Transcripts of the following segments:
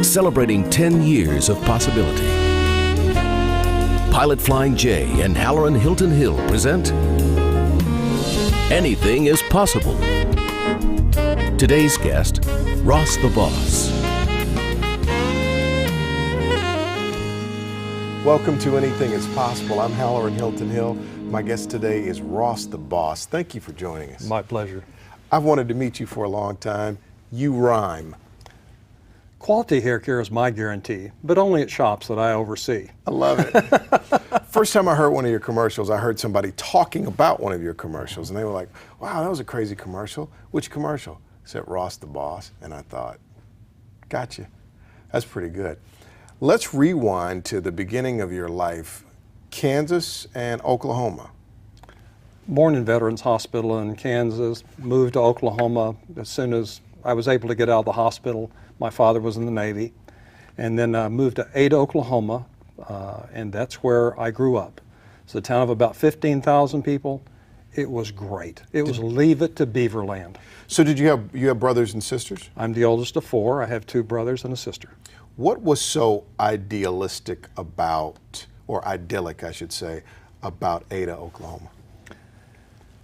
celebrating 10 years of possibility. Pilot Flying J and Halloran Hilton Hill present Anything is Possible. Today's guest, Ross the Boss. Welcome to Anything is Possible. I'm Halloran Hilton Hill. My guest today is Ross the Boss. Thank you for joining us. My pleasure. I've wanted to meet you for a long time. You rhyme. Quality hair care is my guarantee, but only at shops that I oversee. I love it. First time I heard one of your commercials, I heard somebody talking about one of your commercials, and they were like, wow, that was a crazy commercial. Which commercial? I said, Ross the Boss. And I thought, gotcha. That's pretty good. Let's rewind to the beginning of your life, Kansas and Oklahoma. Born in Veterans Hospital in Kansas, moved to Oklahoma as soon as I was able to get out of the hospital. My father was in the Navy, and then moved to Ada, Oklahoma, and that's where I grew up. It's a town of about 15,000 people. It was great. It was leave it to Beaver Land. So did you have brothers and sisters? I'm the oldest of four. I have two brothers and a sister. What was so idealistic about, or idyllic, I should say, about Ada, Oklahoma?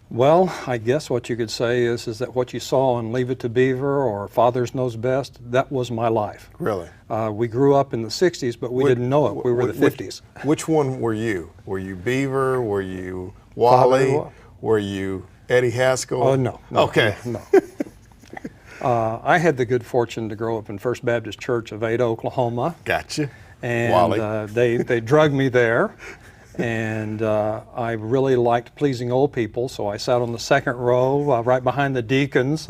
Well, I guess what you could say is that what you saw in Leave It to Beaver or Father's Knows Best, that was my life. Really? We grew up in the 60s, but we didn't know it. We were the 50s. Which one were you? Were you Beaver? Were you Wally? Were you Eddie Haskell? Oh, no. Okay. No. I had the good fortune to grow up in First Baptist Church of Ada, Oklahoma. Gotcha. And Wally. they drugged me there. And I really liked pleasing old people, so I sat on the second row right behind the deacons.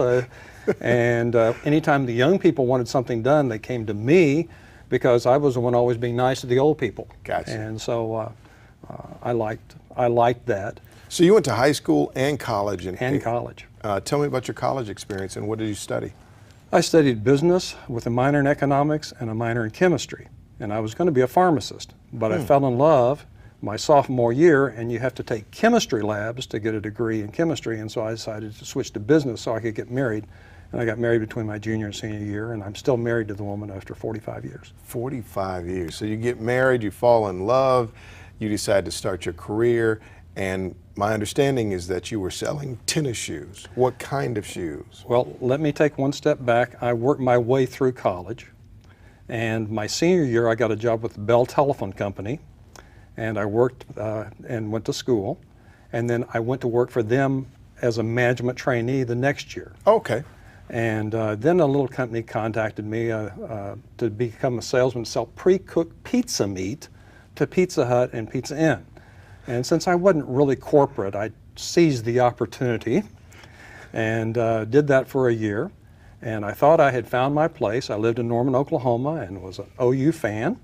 And anytime the young people wanted something done, they came to me because I was the one always being nice to the old people. Gotcha. And so I liked that. So you went to high school and college? And college. Tell me about your college experience and what did you study? I studied business with a minor in economics and a minor in chemistry. And I was going to be a pharmacist, but I fell in love my sophomore year, and you have to take chemistry labs to get a degree in chemistry, and so I decided to switch to business so I could get married. And I got married between my junior and senior year, and I'm still married to the woman after 45 years. 45 years. So you get married, you fall in love, you decide to start your career, and my understanding is that you were selling tennis shoes. What kind of shoes? Well, let me take one step back. I worked my way through college, and my senior year I got a job with the Bell Telephone Company, and I worked and went to school, and then I went to work for them as a management trainee the next year. Okay. And then a little company contacted me to become a salesman to sell pre-cooked pizza meat to Pizza Hut and Pizza Inn. And since I wasn't really corporate, I seized the opportunity and did that for a year. And I thought I had found my place. I lived in Norman, Oklahoma, and was an OU fan.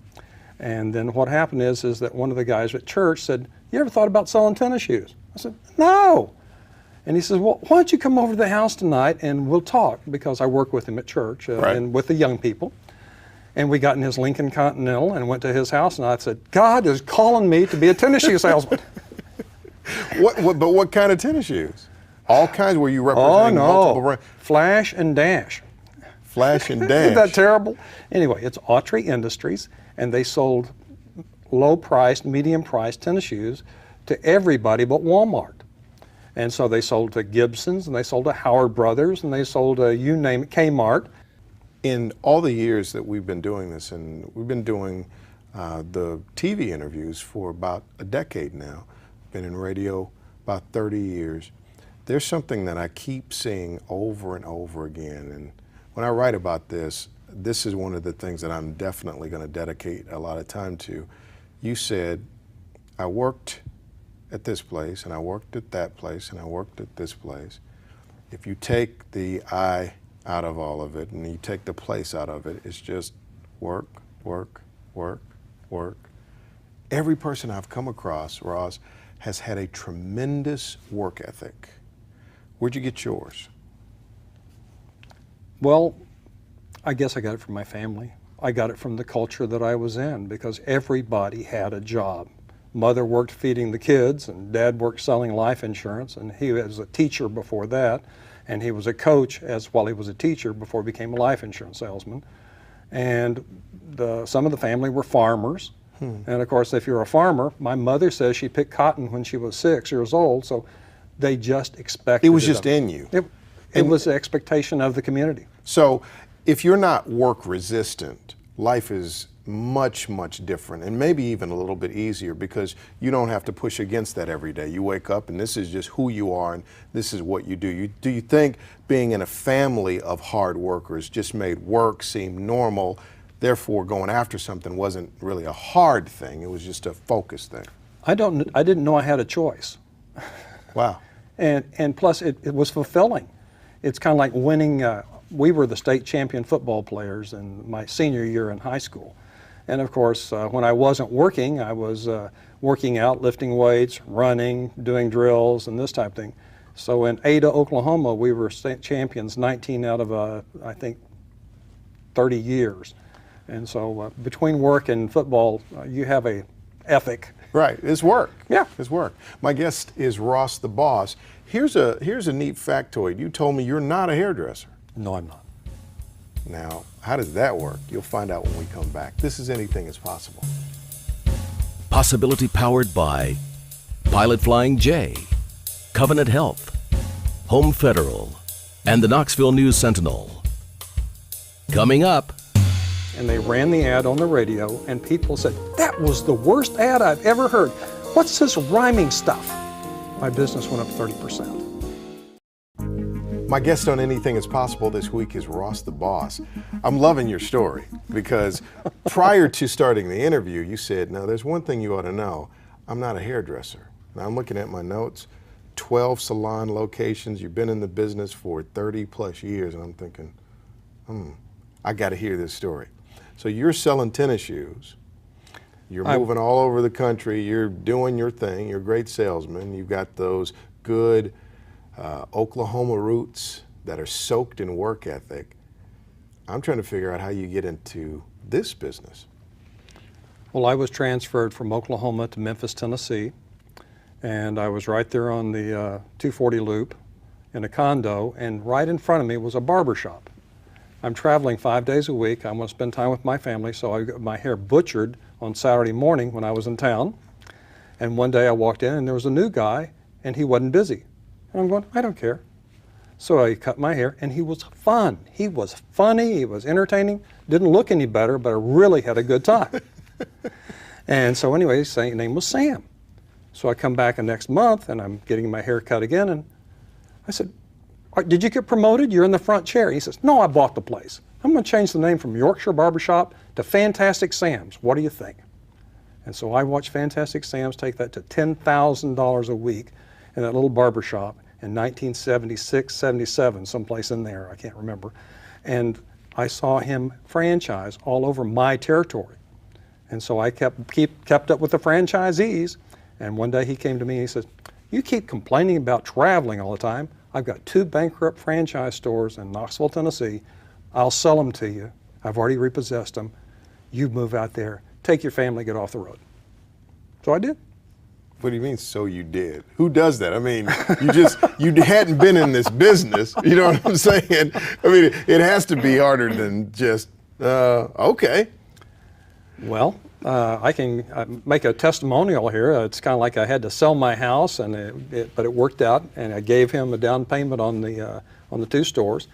And then what happened is that one of the guys at church said, "You ever thought about selling tennis shoes?" I said, "No." And he says, "Well, why don't you come over to the house tonight and we'll talk," because I work with him at church and with the young people. And we got in his Lincoln Continental and went to his house, and I said, "God is calling me to be a tennis shoe salesman." But what kind of tennis shoes? All kinds? Were you representing multiple brands? Flash and Dash. Flash and Dash. Isn't that terrible? Anyway, it's Autry Industries, and they sold low-priced, medium-priced tennis shoes to everybody but Walmart. And so they sold to Gibson's, and they sold to Howard Brothers, and they sold to, you name it, Kmart. In all the years that we've been doing this, and we've been doing the TV interviews for about a decade now, been in radio about 30 years, there's something that I keep seeing over and over again. And when I write about this, this is one of the things that I'm definitely going to dedicate a lot of time to. You said, I worked at this place, and I worked at that place, and I worked at this place. If you take the I out of all of it, and you take the place out of it, it's just work, work, work, work. Every person I've come across, Ross, has had a tremendous work ethic. Where'd you get yours? Well, I guess I got it from my family. I got it from the culture that I was in, because everybody had a job. Mother worked feeding the kids, and Dad worked selling life insurance, and he was a teacher before that, and he was a coach while he was a teacher before he became a life insurance salesman. And some of the family were farmers. And of course, if you're a farmer, my mother says she picked cotton when she was 6 years old, so they just expected It was just in you. It was the expectation of the community. So if you're not work resistant, life is much, much different, and maybe even a little bit easier, because you don't have to push against that every day. You wake up and this is just who you are and this is what you do. Do you think being in a family of hard workers just made work seem normal, therefore going after something wasn't really a hard thing, it was just a focus thing? I didn't know I had a choice. Wow. And plus it was fulfilling. It's kind of like winning, we were the state champion football players in my senior year in high school. And of course, when I wasn't working, I was working out, lifting weights, running, doing drills, and this type of thing. So in Ada, Oklahoma, we were state champions 19 out of, I think, 30 years. And so between work and football, you have a ethic. Right, it's work. Yeah. It's work. My guest is Ross the Boss. Here's a neat factoid. You told me you're not a hairdresser. No, I'm not. Now, how does that work? You'll find out when we come back. This is Anything is Possible. Possibility powered by Pilot Flying J, Covenant Health, Home Federal, and the Knoxville News Sentinel. Coming up. And they ran the ad on the radio, and people said, "That was the worst ad I've ever heard. What's this rhyming stuff?" My business went up 30%. My guest on Anything is Possible this week is Ross the Boss. I'm loving your story because prior to starting the interview, you said, "Now, there's one thing you ought to know. I'm not a hairdresser." Now, I'm looking at my notes, 12 salon locations. You've been in the business for 30 plus years, and I'm thinking, I got to hear this story. So you're selling tennis shoes. You're moving all over the country. You're doing your thing. You're a great salesman. You've got those good Oklahoma roots that are soaked in work ethic. I'm trying to figure out how you get into this business. Well, I was transferred from Oklahoma to Memphis, Tennessee, and I was right there on the 240 loop in a condo, and right in front of me was a barber shop. I'm traveling 5 days a week. I want to spend time with my family, so I got my hair butchered on Saturday morning when I was in town. And one day I walked in and there was a new guy and he wasn't busy. And I'm going, I don't care. So I cut my hair and he was fun. He was funny, he was entertaining, didn't look any better, but I really had a good time. And so anyway, his name was Sam. So I come back the next month and I'm getting my hair cut again, and I said, "Did you get promoted? You're in the front chair." He says, "No, I bought the place. I'm going to change the name from Yorkshire Barbershop to Fantastic Sam's. What do you think?" And so I watched Fantastic Sam's take that to $10,000 a week in that little barbershop in 1976, 77, someplace in there, I can't remember. And I saw him franchise all over my territory. And so I kept up with the franchisees. And one day he came to me and he said, "You keep complaining about traveling all the time. I've got 2 bankrupt franchise stores in Knoxville, Tennessee. I'll sell them to you. I've already repossessed them. You move out there, take your family, get off the road." So I did. What do you mean, so you did? Who does that? I mean, you hadn't been in this business. You know what I'm saying? I mean, it has to be harder than just, okay. Well, I can make a testimonial here. It's kind of like I had to sell my house, but it worked out, and I gave him a down payment on the 2 stores.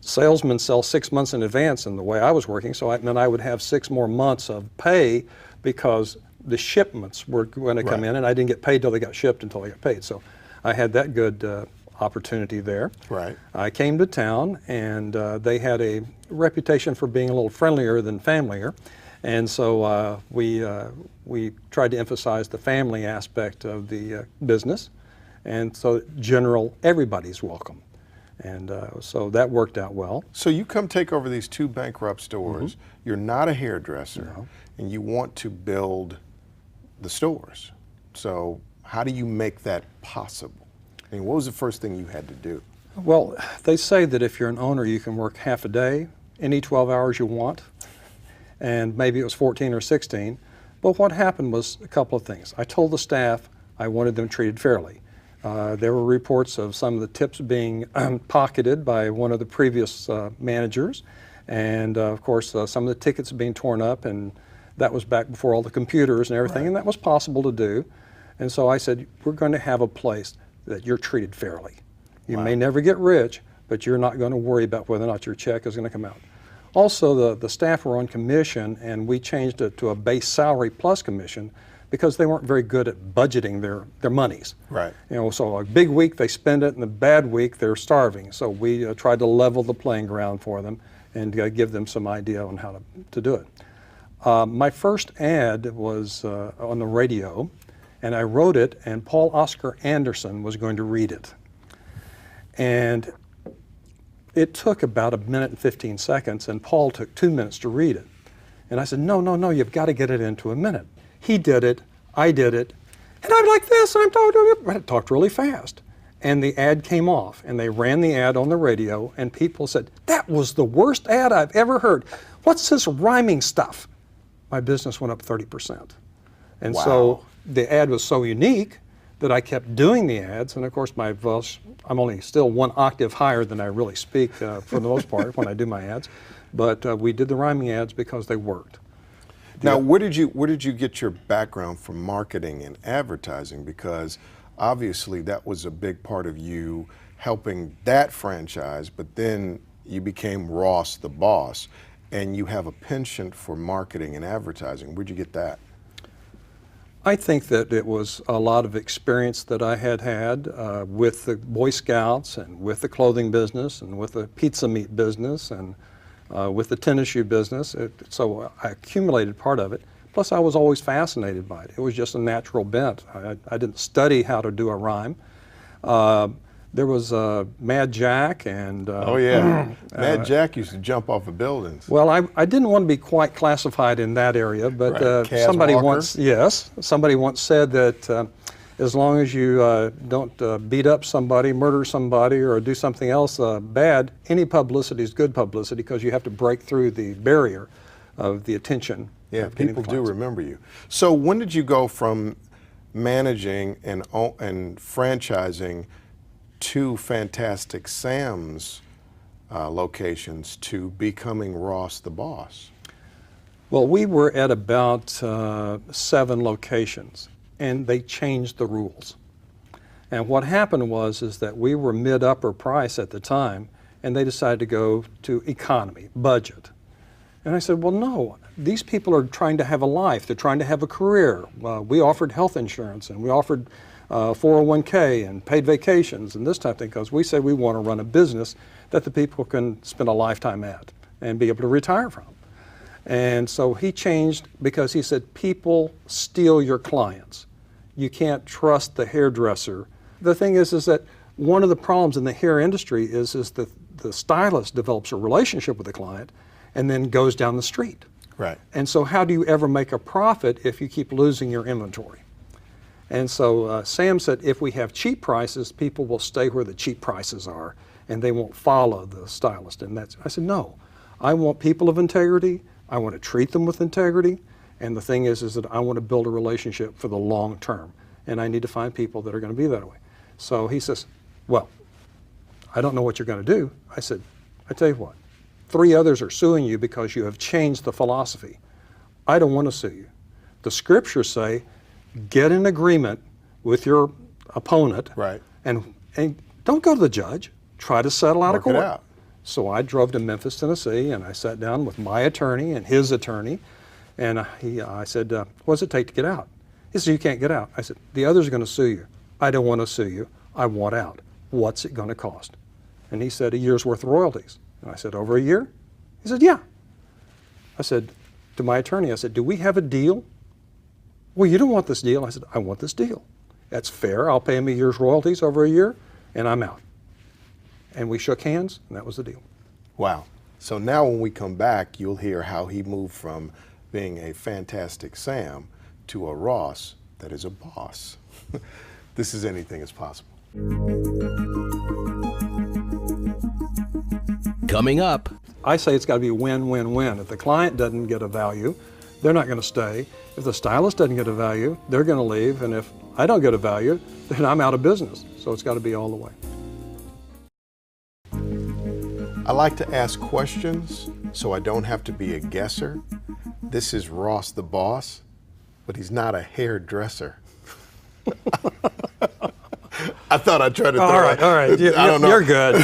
Salesmen sell 6 months in advance in the way I was working, so then I would have 6 more months of pay because the shipments were going to come in, and I didn't get paid till they got shipped until I got paid. So I had that good opportunity there. Right. I came to town, and they had a reputation for being a little friendlier than familiar. And so we tried to emphasize the family aspect of the business. And so everybody's welcome. And so that worked out well. So you come take over these 2 bankrupt stores. You're not a hairdresser, and you want to build the stores. So how do you make that possible? I mean, what was the first thing you had to do? Well, they say that if you're an owner, you can work half a day, any 12 hours you want. And maybe it was 14 or 16. But what happened was a couple of things. I told the staff I wanted them treated fairly. There were reports of some of the tips being pocketed by one of the previous managers, And of course, some of the tickets being torn up, and that was back before all the computers and everything, and that was possible to do. And so I said, we're going to have a place that you're treated fairly. You may never get rich, but you're not going to worry about whether or not your check is going to come out. Also, the staff were on commission, and we changed it to a base salary plus commission because they weren't very good at budgeting their monies. Right. You know, so a big week they spend it, and a bad week they're starving. So we tried to level the playing ground for them and give them some idea on how to do it. My first ad was on the radio, and I wrote it, and Paul Oscar Anderson was going to read it. And it took about 1 minute and 15 seconds, and Paul took 2 minutes to read it. And I said, no, you've got to get it into a minute. He did it, I did it, and I'm like this, and I'm talking, but I talked really fast. And the ad came off, and they ran the ad on the radio, and people said, that was the worst ad I've ever heard. What's this rhyming stuff? My business went up 30%. And so the ad was so unique that I kept doing the ads, and of course I'm only still 1 octave higher than I really speak for the most part when I do my ads, but we did the rhyming ads because they worked. Now, where did you get your background from marketing and advertising? Because obviously that was a big part of you helping that franchise, but then you became Ross the boss, and you have a penchant for marketing and advertising. Where'd you get that? I think that it was a lot of experience that I had with the Boy Scouts and with the clothing business and with the pizza meat business and with the tennis shoe business. So I accumulated part of it. Plus I was always fascinated by it. It was just a natural bent. I didn't study how to do a rhyme. There was Mad Jack and... oh yeah, Mad Jack used to jump off of buildings. Well, I didn't want to be quite classified in that area, but somebody once said that as long as you don't beat up somebody, murder somebody, or do something else bad, any publicity is good publicity because you have to break through the barrier of the attention. Yeah, people do remember you. So when did you go from managing and franchising 2 Fantastic Sam's locations to becoming Ross the boss? Well, we were at about 7 locations, and they changed the rules. And what happened is that we were mid-upper price at the time, and they decided to go to economy, budget. And I said, well, no, these people are trying to have a life. They're trying to have a career. We offered health insurance, and we offered 401k and paid vacations and this type of thing, because we said we want to run a business that the people can spend a lifetime at and be able to retire from. And so he changed because he said, people steal your clients. You can't trust the hairdresser. The thing is that one of the problems in the hair industry is that the stylist develops a relationship with the client and then goes down the street. Right. And so how do you ever make a profit if you keep losing your inventory? And so Sam said, if we have cheap prices, people will stay where the cheap prices are, and they won't follow the stylist. And I said, no, I want people of integrity. I want to treat them with integrity. And the thing is that I want to build a relationship for the long term. And I need to find people that are going to be that way. So he says, well, I don't know what you're going to do. I said, I tell you what, 3 others are suing you because you have changed the philosophy. I don't want to sue you. The scriptures say, get an agreement with your opponent, right, and don't go to the judge. Try to settle out of court. Work it out. So I drove to Memphis, Tennessee, and I sat down with my attorney and his attorney, and I said, what does it take to get out? He said, you can't get out. I said, the others are going to sue you. I don't want to sue you. I want out. What's it going to cost? And he said, a year's worth of royalties. And I said, over a year? He said, yeah. I said to my attorney, I said, do we have a deal? Well, you don't want this deal. I said, I want this deal. That's fair. I'll pay him a year's royalties over a year, and I'm out. And we shook hands, and that was the deal. Wow. So now when we come back, you'll hear how he moved from being a Fantastic Sam to a Ross that is a boss. This is Anything is Possible. Coming up. I say it's got to be win-win-win. If the client doesn't get a value, they're not going to stay. If the stylist doesn't get a value, they're going to leave. And if I don't get a value, then I'm out of business. So it's got to be all the way. I like to ask questions so I don't have to be a guesser. This is Ross the boss, but he's not a hairdresser. I thought I'd try to throw All right. I don't know. You're good.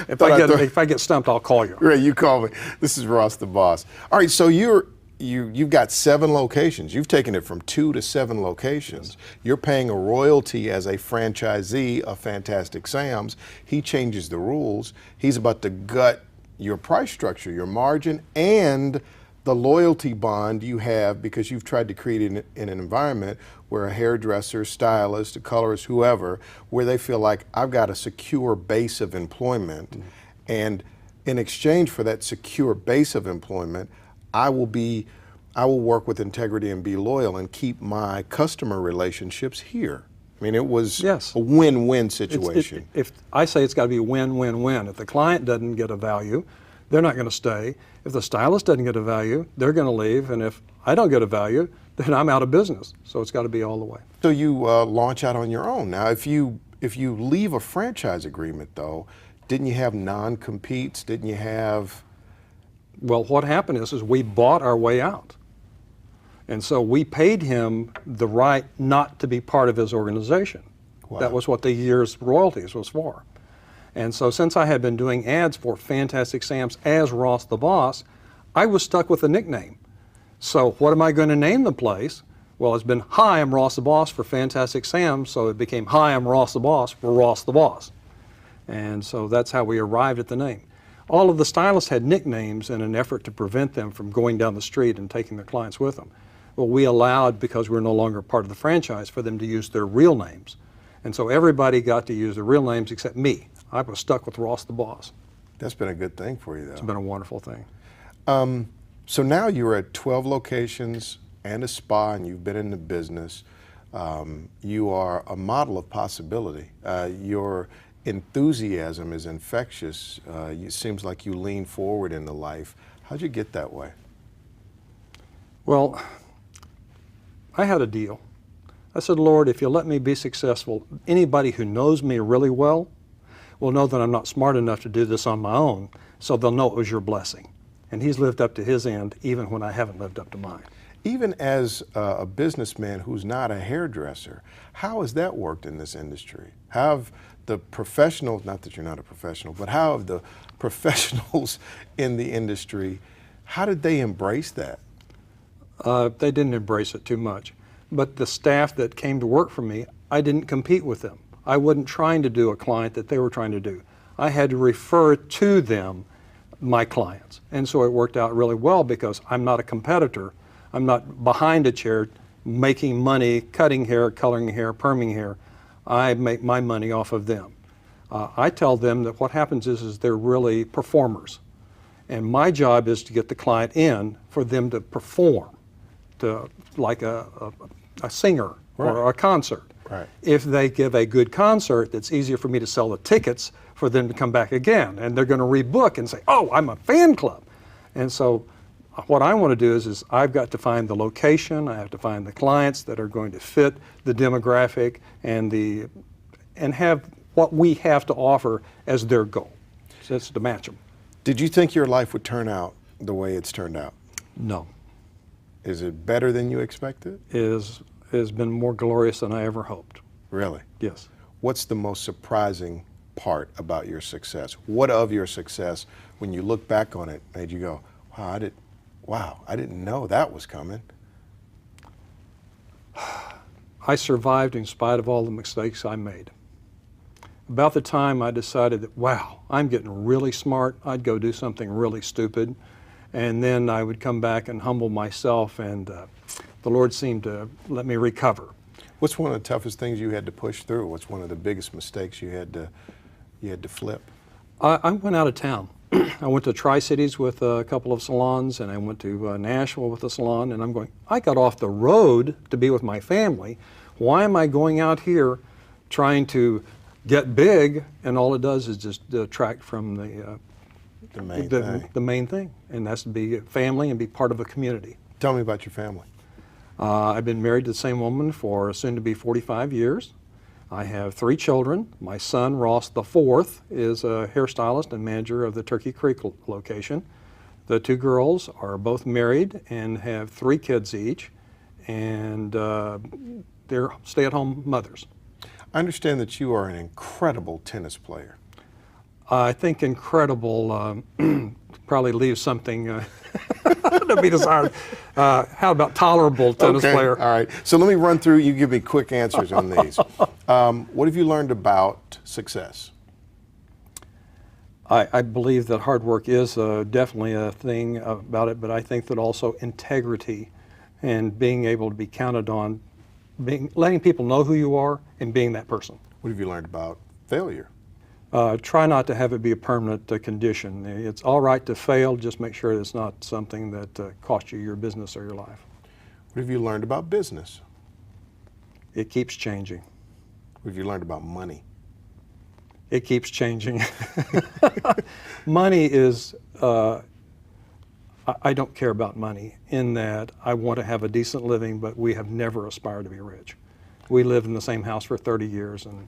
If I get stumped, I'll call you. Right, you call me. This is Ross the boss. All right, so you've got 7 locations. You've taken it from 2 to 7 locations. Yes. You're paying a royalty as a franchisee of Fantastic Sam's. He changes the rules. He's about to gut your price structure, your margin, and the loyalty bond you have because you've tried to create in an environment where a hairdresser, stylist, a colorist, whoever, where they feel like I've got a secure base of employment. Mm-hmm. And in exchange for that secure base of employment, I will work with integrity and be loyal and keep my customer relationships here. I mean, it was a win-win situation. If I say it's got to be win-win-win. If the client doesn't get a value, they're not going to stay. If the stylist doesn't get a value, they're going to leave. And if I don't get a value, then I'm out of business. So it's got to be all the way. So you launch out on your own. Now, if you leave a franchise agreement, though, didn't you have non-competes? Didn't you have... Well, what happened is we bought our way out. And so we paid him the right not to be part of his organization. Wow. That was what the year's royalties was for. And so since I had been doing ads for Fantastic Sam's as Ross the Boss, I was stuck with a nickname. So what am I going to name the place? Well, it's been, hi, I'm Ross the Boss for Fantastic Sam's, so it became, hi, I'm Ross the Boss for Ross the Boss. And so that's how we arrived at the name. All of the stylists had nicknames in an effort to prevent them from going down the street and taking their clients with them. Well, we allowed, because we're no longer part of the franchise, for them to use their real names. And so everybody got to use their real names except me. I was stuck with Ross the Boss. That's been a good thing for you, though. It's been a wonderful thing. So now you're at 12 locations and a spa, and you've been in the business. You are a model of possibility. Your enthusiasm is infectious. It seems like you lean forward into life. How'd you get that way? Well, I had a deal. I said, Lord, if you let me be successful, anybody who knows me really well will know that I'm not smart enough to do this on my own, so they'll know it was your blessing. And he's lived up to his end even when I haven't lived up to mine. Even as a businessman who's not a hairdresser, how has that worked in this industry? How have the professionals, not that you're not a professional, but how have the professionals in the industry, how did they embrace that? They didn't embrace it too much. But the staff that came to work for me, I didn't compete with them. I wasn't trying to do a client that they were trying to do. I had to refer to them my clients. And so it worked out really well because I'm not a competitor. I'm not behind a chair making money, cutting hair, coloring hair, perming hair. I make my money off of them. I tell them that what happens is they're really performers. And my job is to get the client in for them to perform, to like a singer or a concert. Right. If they give a good concert, it's easier for me to sell the tickets for them to come back again. And they're going to rebook and say, oh, I'm a fan club. And so what I want to do is I've got to find the location, I have to find the clients that are going to fit the demographic and have what we have to offer as their goal. So that's to match them. Did you think your life would turn out the way it's turned out? No. Is it better than you expected? It has been more glorious than I ever hoped. Really? Yes. What's the most surprising part about your success? What of your success, when you look back on it, made you go, wow, I didn't know that was coming? I survived in spite of all the mistakes I made. About the time I decided that, wow, I'm getting really smart, I'd go do something really stupid. And then I would come back and humble myself, and the Lord seemed to let me recover. What's one of the toughest things you had to push through? What's one of the biggest mistakes you had to flip? I went out of town. I went to Tri-Cities with a couple of salons, and I went to Nashville with a salon, and I'm going, I got off the road to be with my family. Why am I going out here trying to get big, and all it does is just detract from the main thing, and that's to be family and be part of a community. Tell me about your family. I've been married to the same woman for soon to be 45 years. I have 3 children. My son, Ross the fourth, is a hairstylist and manager of the Turkey Creek location. The 2 girls are both married and have 3 kids each, and they're stay-at-home mothers. I understand that you are an incredible tennis player. I think incredible probably leaves something to be desired. How about tolerable tennis player? All right. So let me run through. You give me quick answers on these. What have you learned about success? I believe that hard work is definitely a thing about it, but I think that also integrity and being able to be counted on, letting people know who you are and being that person. What have you learned about failure? Try not to have it be a permanent condition. It's all right to fail, just make sure it's not something that costs you your business or your life. What have you learned about business? It keeps changing. What have you learned about money? It keeps changing. Money is, I don't care about money in that I want to have a decent living, but we have never aspired to be rich. We lived in the same house for 30 years and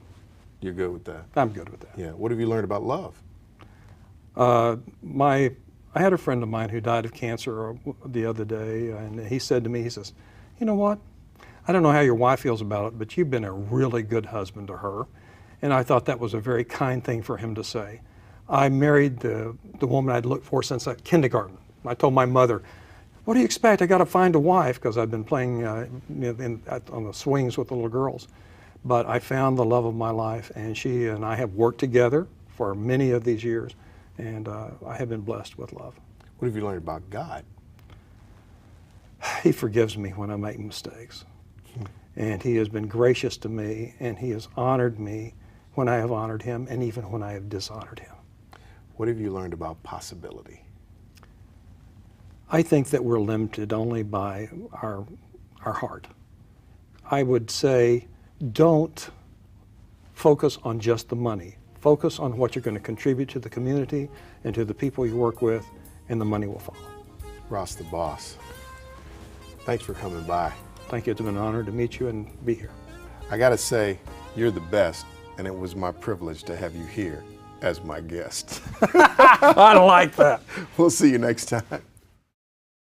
You're good with that? I'm good with that. Yeah. What have you learned about love? I had a friend of mine who died of cancer the other day, and he said to me, he says, you know what? I don't know how your wife feels about it, but you've been a really good husband to her. And I thought that was a very kind thing for him to say. I married the woman I'd looked for since kindergarten. I told my mother, what do you expect? I got to find a wife, because I've been playing on the swings with the little girls. But I found the love of my life, and she and I have worked together for many of these years, and I have been blessed with love. What have you learned about God? He forgives me when I make mistakes. And he has been gracious to me, and he has honored me when I have honored him, and even when I have dishonored him. What have you learned about possibility? I think that we're limited only by our heart. I would say, don't focus on just the money. Focus on what you're going to contribute to the community and to the people you work with, and the money will follow. Ross the boss, thanks for coming by. Thank you. It's been an honor to meet you and be here. I got to say, you're the best, and it was my privilege to have you here as my guest. I like that. We'll see you next time.